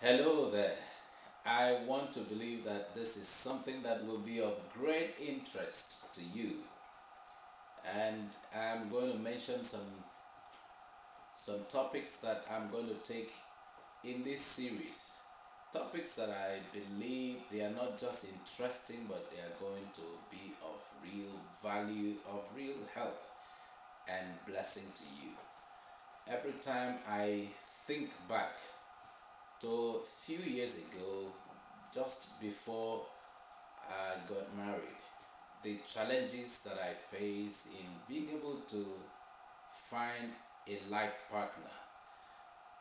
Hello there. I want to believe that this is something that will be of great interest to you. And I'm going to mention some topics that I'm going to take in this series. Topics that I believe they are not just interesting, but they are going to be of real value, of real help and blessing to you. Every time I think back to a few years ago, just before I got married, the challenges that I face in being able to find a life partner.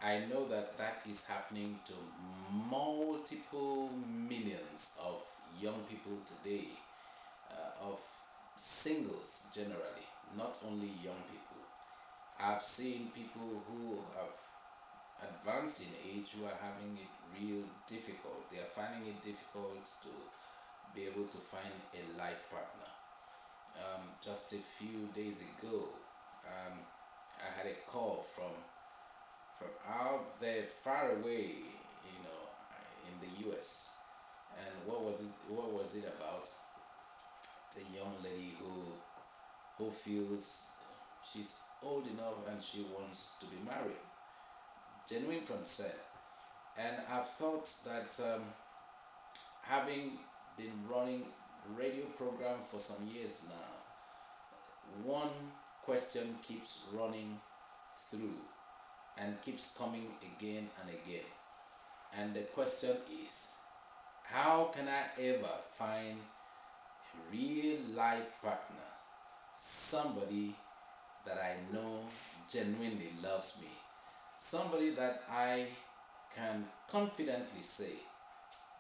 I know that that is happening to multiple millions of young people today, of singles generally, not only young people. I've seen people who have advanced in age who are having it real difficult. They are finding it difficult to be able to find a life partner. Just a few days ago, um, I had a call from out there far away, in the U.S. And What was it about? The young lady who feels she's old enough and she wants to be married. Genuine concern. And I've thought that having been running radio program for some years now, one question keeps running through and keeps coming again and again. And the question is, how can I ever find a real life partner? Somebody that I know genuinely loves me. Somebody that I can confidently say,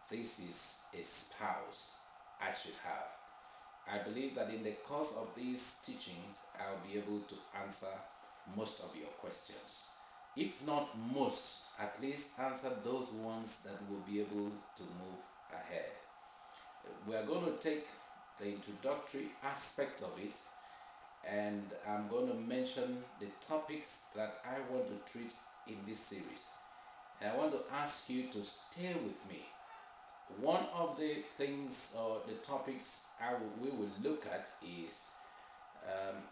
this is a spouse I should have. I believe that in the course of these teachings, I'll be able to answer most of your questions. If not most, at least answer those ones that will be able to move ahead. We are going to take the introductory aspect of it, and I'm going to mention the topics that I want to treat in this series. And I want to ask you to stay with me. One of the things or the topics we will look at is,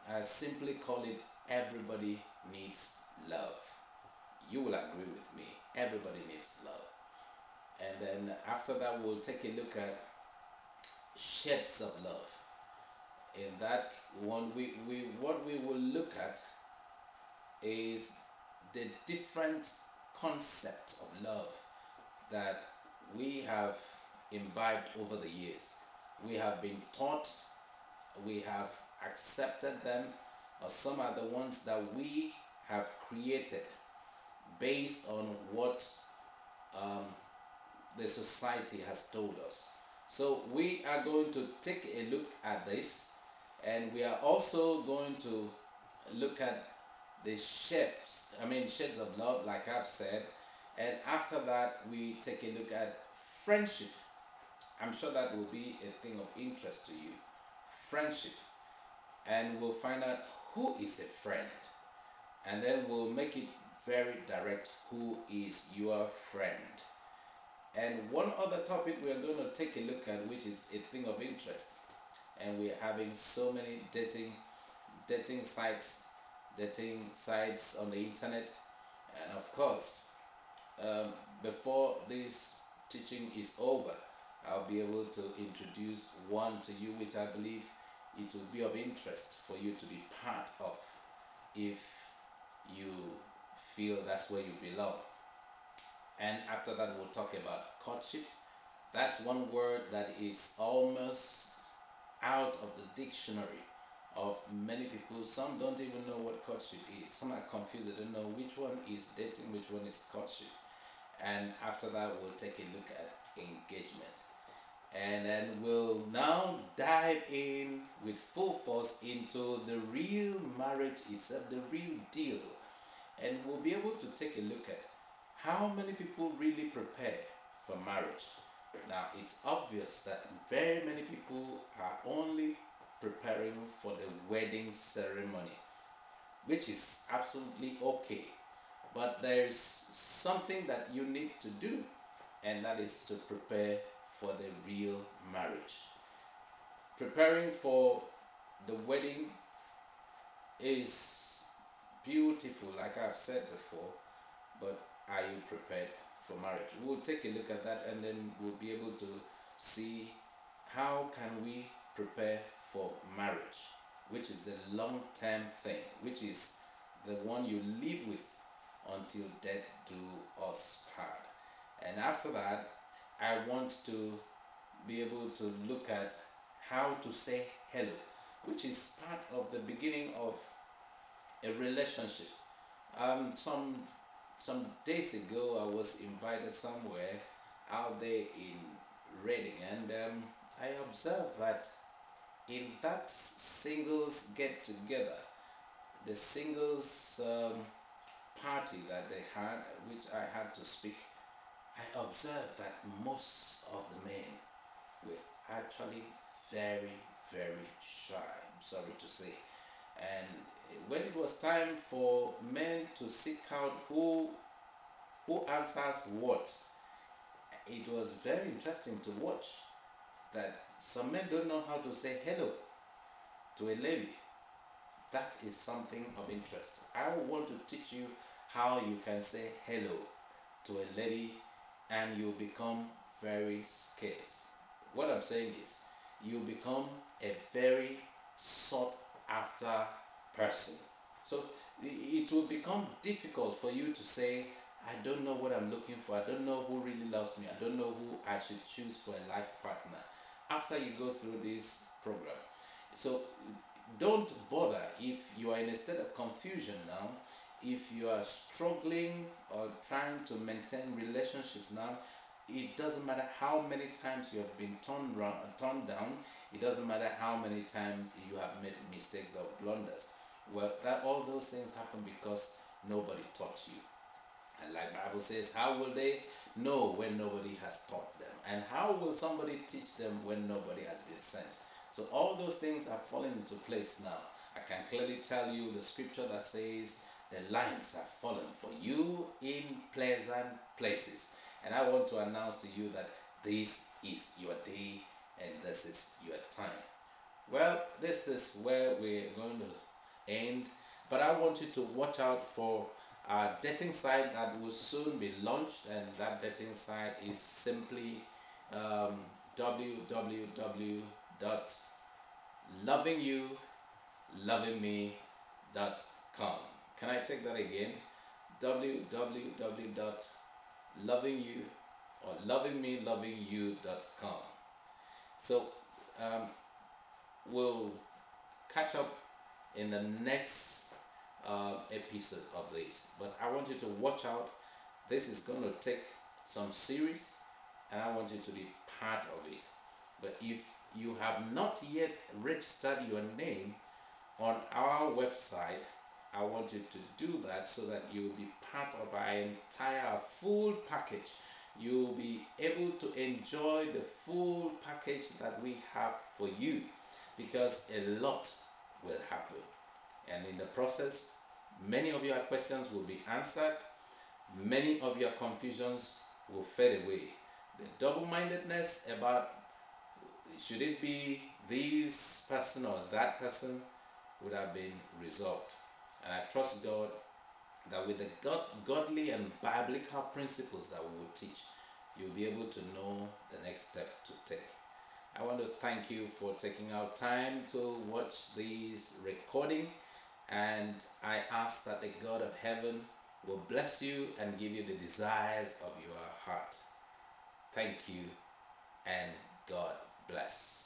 I simply call it everybody needs love. You will agree with me. Everybody needs love. And then after that, we'll take a look at shades of love. In that one, what we will look at is the different concepts of love that we have imbibed over the years. We have been taught, we have accepted them, or some are the ones that we have created based on what um, the society has told us. So we are going to take a look at this, and we are also going to look at the shades of love, like I've said. And after that, we take a look at friendship. I'm sure that will be a thing of interest to you. Friendship. And we'll find out who is a friend. And then we'll make it very direct, who is your friend. And one other topic we are going to take a look at, which is a thing of interest. And we're having so many dating sites, dating sites on the internet. And of course, um, before this teaching is over, I'll be able to introduce one to you, which I believe it will be of interest for you to be part of if you feel that's where you belong. And after that, we'll talk about courtship. That's one word that is almost out of the dictionary of many people. Some don't even know what courtship is. Some are confused. They don't know which one is dating, which one is courtship. And after that, we'll take a look at engagement. And then we'll now dive in with full force into the real marriage itself, the real deal. And we'll be able to take a look at how many people really prepare for marriage. Now, it's obvious that very many people are only preparing for the wedding ceremony, which is absolutely okay. But there's something that you need to do, and that is to prepare for the real marriage. Preparing for the wedding is beautiful, like I've said before, but are you prepared for marriage? We'll take a look at that, and then we'll be able to see how can we prepare for marriage, which is the long-term thing, which is the one you live with until death do us part. And after that, I want to be able to look at how to say hello, which is part of the beginning of a relationship. Some days ago, I was invited somewhere out there in Reading, and I observed that in that singles get together, the singles party that they had, which I had to speak, I observed that most of the men were actually very, very shy. I'm sorry to say. And when it was time for men to seek out who answers what, it was very interesting to watch that some men don't know how to say hello to a lady. That is something of interest. I want to teach you how you can say hello to a lady and you become very scarce. What I'm saying is, you become a very sought after person. So it will become difficult for you to say, I don't know what I'm looking for, I don't know who really loves me, I don't know who I should choose for a life partner after you go through this program. So don't bother if you are in a state of confusion now, if you are struggling or trying to maintain relationships now. It doesn't matter how many times you have been turned down. It doesn't matter how many times you have made mistakes or blunders. Well, that all those things happen because nobody taught you. And like Bible says, how will they know when nobody has taught them? And how will somebody teach them when nobody has been sent? So all those things are falling into place now. I can clearly tell you the scripture that says the lines have fallen for you in pleasant places. And I want to announce to you that this is your day and this is your time. Well, this is where we're going to end. But I want you to watch out for our dating site that will soon be launched. And that dating site is simply www.lovingyoulovingme.com. Can I take that again? www.lovingyou or lovingmelovingyou.com. So we'll catch up in the next episode of this, but I want you to watch out. This is going to take some series and I want you to be part of it. But if you have not yet registered your name on our website, I want you to do that so that you will be part of our entire full package. You will be able to enjoy the full package that we have for you, because a lot will happen. And in the process, many of your questions will be answered. Many of your confusions will fade away. The double-mindedness about should it be this person or that person would have been resolved. And I trust God that with the godly and biblical principles that we will teach, you'll be able to know the next step to take. I want to thank you for taking out time to watch this recording, and I ask that the God of heaven will bless you and give you the desires of your heart. Thank you, and God bless.